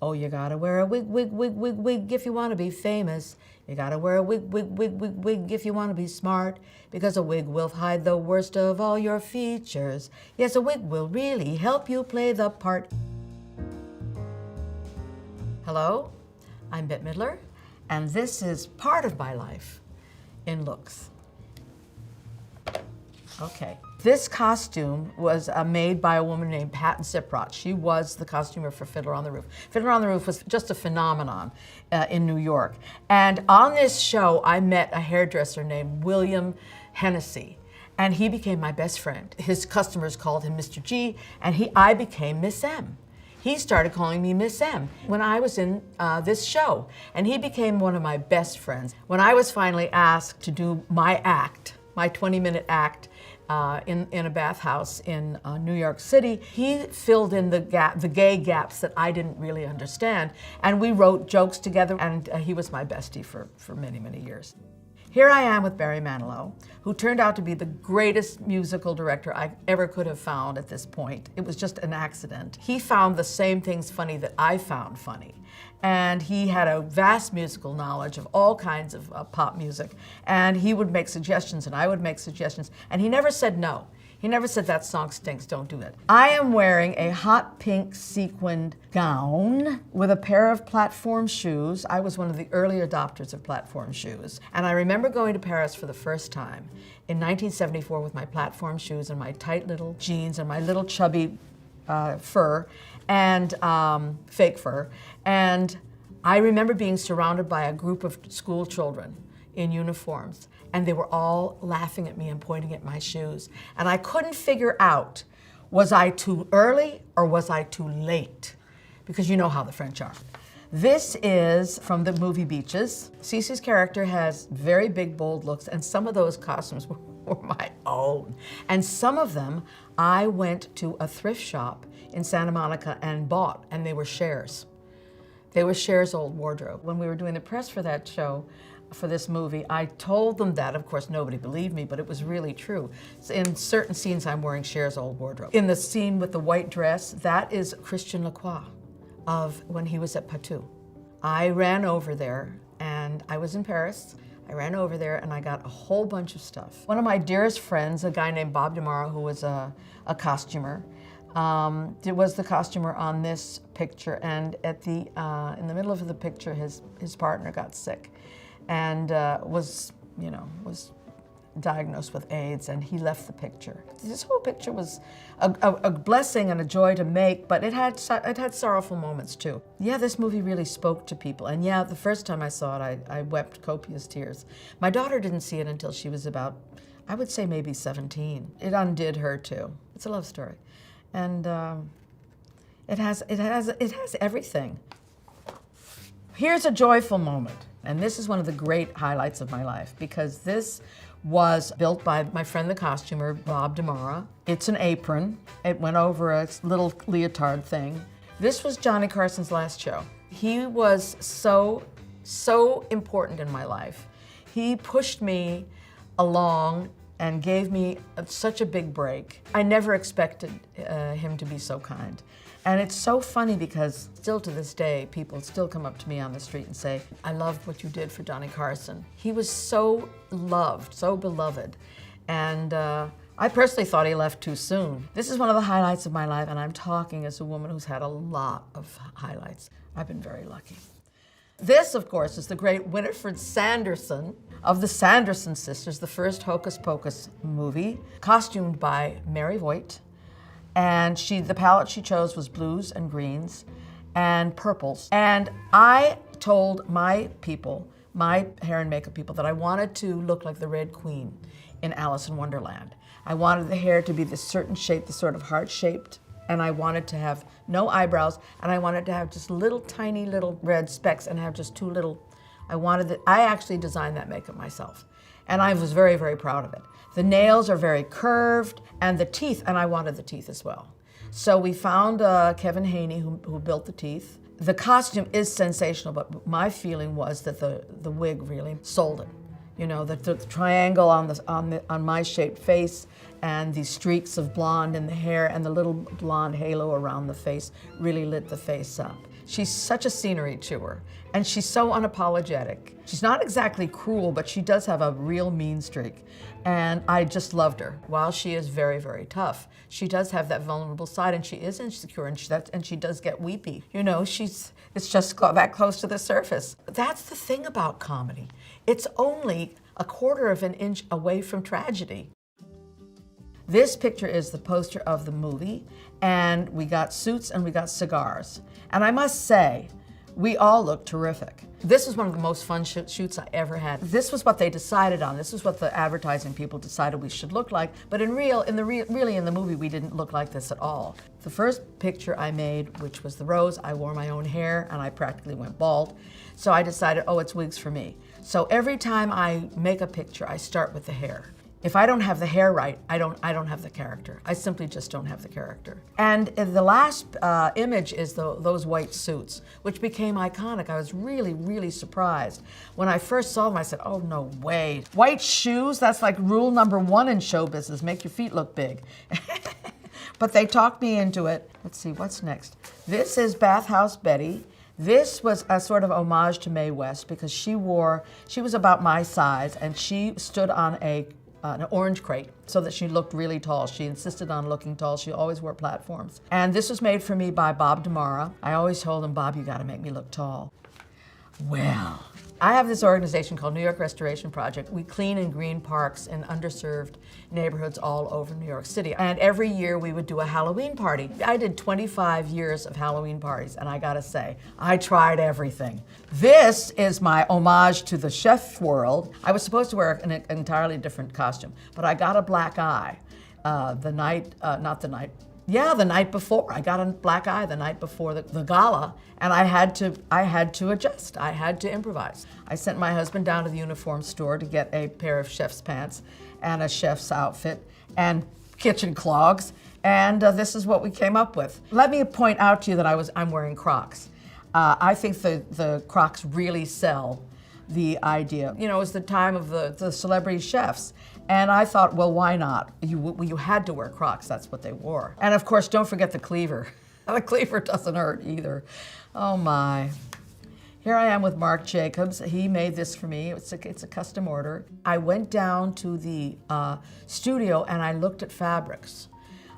Oh, you gotta wear a wig, wig, wig, wig, wig if you wanna be famous. You gotta wear a wig, wig, wig, wig, wig if you wanna be smart. Because a wig will hide the worst of all your features. Yes, a wig will really help you play the part. Hello, I'm Bette Midler, and this is part of my life in looks. Okay. This costume was made by a woman named Patton Siprott. She was the costumer for Fiddler on the Roof. Fiddler on the Roof was just a phenomenon in New York. And on this show, I met a hairdresser named William Hennessy, and he became my best friend. His customers called him Mr. G, and I became Miss M. He started calling me Miss M when I was in this show, and he became one of my best friends. When I was finally asked to do my act, my 20-minute act, in a bathhouse in New York City, he filled in the gay gaps that I didn't really understand, and we wrote jokes together, and he was my bestie for many, many years. Here I am with Barry Manilow, who turned out to be the greatest musical director I ever could have found at this point. It was just an accident. He found the same things funny that I found funny. And he had a vast musical knowledge of all kinds of pop music. And he would make suggestions, and I would make suggestions. And he never said no. He never said, that song stinks, don't do it. I am wearing a hot pink sequined gown with a pair of platform shoes. I was one of the early adopters of platform shoes. And I remember going to Paris for the first time in 1974 with my platform shoes and my tight little jeans and my little chubby fur and fake fur. And I remember being surrounded by a group of school children in uniforms, and they were all laughing at me and pointing at my shoes. And I couldn't figure out, was I too early or was I too late? Because you know how the French are. This is from the movie Beaches. Cece's character has very big, bold looks, and some of those costumes were my own. And some of them I went to a thrift shop in Santa Monica and bought, and they were Cher's. They were Cher's old wardrobe. When we were doing the press for that show, for this movie, I told them that. Of course, nobody believed me, but it was really true. In certain scenes, I'm wearing Cher's old wardrobe. In the scene with the white dress, that is Christian Lacroix of when he was at Patou. I ran over there, and I was in Paris. I ran over there, and I got a whole bunch of stuff. One of my dearest friends, a guy named Bob DeMara, who was a costumer, was the costumer on this picture, and at in the middle of the picture, his partner got sick, and was diagnosed with AIDS, and he left the picture. This whole picture was a blessing and a joy to make, but it had sorrowful moments too. Yeah, this movie really spoke to people, and yeah, the first time I saw it, I wept copious tears. My daughter didn't see it until she was about, I would say maybe 17. It undid her too. It's a love story, and it has everything. Here's a joyful moment. And this is one of the great highlights of my life, because this was built by my friend the costumer, Bob DeMara. It's an apron. It went over a little leotard thing. This was Johnny Carson's last show. He was so important in my life. He pushed me along and gave me such a big break. I never expected him to be so kind. And it's so funny because still to this day, people still come up to me on the street and say, I loved what you did for Johnny Carson. He was so loved, so beloved. And I personally thought he left too soon. This is one of the highlights of my life, and I'm talking as a woman who's had a lot of highlights. I've been very lucky. This, of course, is the great Winifred Sanderson of the Sanderson sisters, the first Hocus Pocus movie, costumed by Mary Voigt. And the palette she chose was blues and greens and purples. And I told my people, my hair and makeup people, that I wanted to look like the Red Queen in Alice in Wonderland. I wanted the hair to be this certain shape, this sort of heart-shaped, and I wanted to have no eyebrows, and I wanted to have just little tiny little red specks and have just two little, I actually designed that makeup myself. And I was very, very proud of it. The nails are very curved, and the teeth, and I wanted the teeth as well. So we found Kevin Haney, who built the teeth. The costume is sensational, but my feeling was that the wig really sold it. You know, the triangle on my shaped face, and these streaks of blonde in the hair, and the little blonde halo around the face really lit the face up. She's such a scenery chewer, and she's so unapologetic. She's not exactly cruel, but she does have a real mean streak. And I just loved her. While she is very, very tough, she does have that vulnerable side, and she is insecure, and she does get weepy. You know, it's just that close to the surface. That's the thing about comedy. It's only a quarter of an inch away from tragedy. This picture is the poster of the movie, and we got suits and we got cigars. And I must say, we all look terrific. This was one of the most fun shoots I ever had. This was what they decided on. This was what the advertising people decided we should look like. But really in the movie, we didn't look like this at all. The first picture I made, which was the rose, I wore my own hair and I practically went bald. So I decided, oh, it's wigs for me. So every time I make a picture, I start with the hair. If I don't have the hair right, I don't have the character. I simply just don't have the character. And the last image is those white suits, which became iconic. I was really, really surprised. When I first saw them, I said, oh, no way. White shoes, that's like rule number 1 in show business, make your feet look big. But they talked me into it. Let's see, what's next? This is Bathhouse Betty. This was a sort of homage to Mae West because she was about my size, and she stood on an orange crate so that she looked really tall. She insisted on looking tall. She always wore platforms. And this was made for me by Bob Damara. I always told him, Bob, you gotta make me look tall. Well, I have this organization called New York Restoration Project. We clean and green parks in underserved neighborhoods all over New York City. And every year we would do a Halloween party. I did 25 years of Halloween parties, and I gotta say, I tried everything. This is my homage to the chef world. I was supposed to wear an entirely different costume, but I got a black eye the night before. I got a black eye the night before the gala, and I had to adjust. I had to improvise. I sent my husband down to the uniform store to get a pair of chef's pants and a chef's outfit and kitchen clogs, and this is what we came up with. Let me point out to you that I'm wearing Crocs. I think the Crocs really sell the idea. You know, it was the time of the celebrity chefs. And I thought, well, why not? You had to wear Crocs, that's what they wore. And of course, don't forget the cleaver. The cleaver doesn't hurt either. Oh my. Here I am with Marc Jacobs. He made this for me. It's a custom order. I went down to the studio and I looked at fabrics.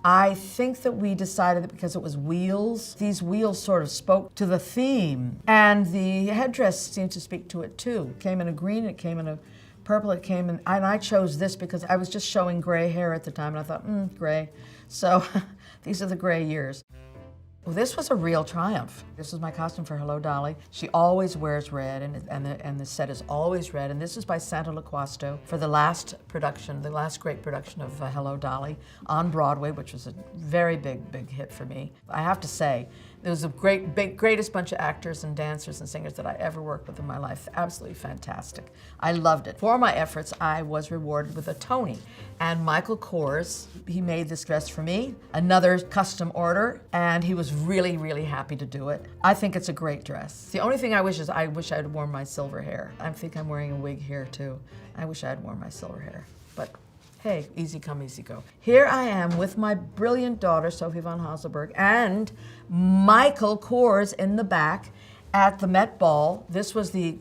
I think that we decided that because it was wheels, these wheels sort of spoke to the theme. And the headdress seemed to speak to it too. It came in a green, it came in a purple, it came in, and I chose this because I was just showing gray hair at the time, and I thought, gray. So these are the gray years. Well, this was a real triumph. This was my costume for Hello, Dolly. She always wears red, and the set is always red. And this is by Santa Loquasto for the last production, the last great production of Hello, Dolly on Broadway, which was a very big hit for me. I have to say, it was the greatest bunch of actors and dancers and singers that I ever worked with in my life. Absolutely fantastic. I loved it. For my efforts, I was rewarded with a Tony. And Michael Kors, he made this dress for me, another custom order, and he was really happy to do it. I think it's a great dress. The only thing I wish I'd worn my silver hair. I think I'm wearing a wig here too. I wish I had worn my silver hair, but hey, easy come, easy go. Here I am with my brilliant daughter, Sophie von Hasselberg, and Michael Kors in the back at the Met Ball. This was the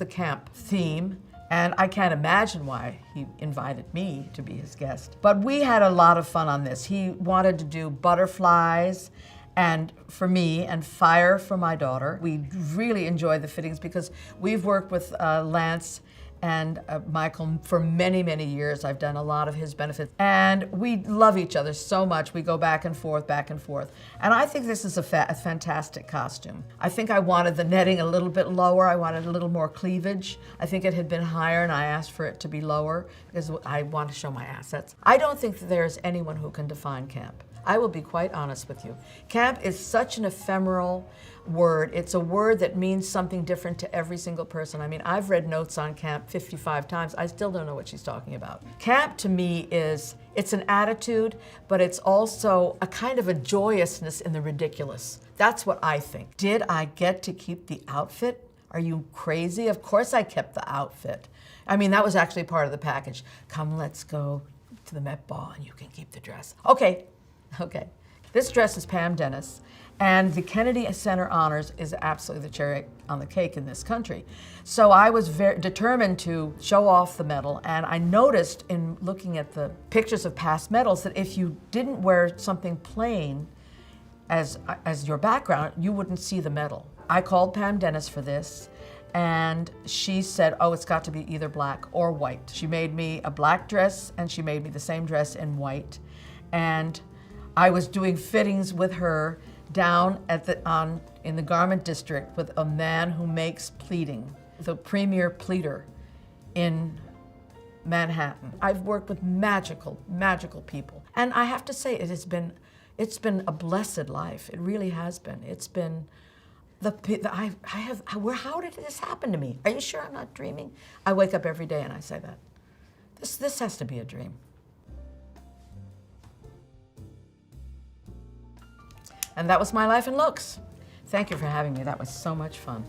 camp theme, and I can't imagine why he invited me to be his guest. But we had a lot of fun on this. He wanted to do butterflies and for me, and fire for my daughter. We really enjoyed the fittings because we've worked with Lance and Michael for many years. I've done a lot of his benefits, and we love each other so much. We go back and forth. And I think this is a fantastic costume. I think I wanted the netting a little bit lower. I wanted a little more cleavage. I think it had been higher, and I asked for it to be lower because I want to show my assets. I don't think that there's anyone who can define camp. I will be quite honest with you. Camp is such an ephemeral word. It's a word that means something different to every single person. I mean, I've read notes on camp 55 times. I still don't know what she's talking about. Camp to me it's an attitude, but it's also a kind of a joyousness in the ridiculous. That's what I think. Did I get to keep the outfit? Are you crazy? Of course I kept the outfit. I mean, that was actually part of the package. Come, let's go to the Met Ball and you can keep the dress. Okay. This dress is Pam Dennis, And the Kennedy Center Honors is absolutely the cherry on the cake in this country. So I was very determined to show off the medal, and I noticed in looking at the pictures of past medals that if you didn't wear something plain as your background, you wouldn't see the medal. I called Pam Dennis for this, and she said, oh, it's got to be either black or white. She made me a black dress, and she made me the same dress in white. And I was doing fittings with her down at in the garment district with a man who makes pleating, the premier pleater in Manhattan. I've worked with magical, magical people. And I have to say, it's been a blessed life. It really has been. It's been how did this happen to me? Are you sure I'm not dreaming? I wake up every day and I say that. This has to be a dream. And that was my life in looks. Thank you for having me. That was so much fun.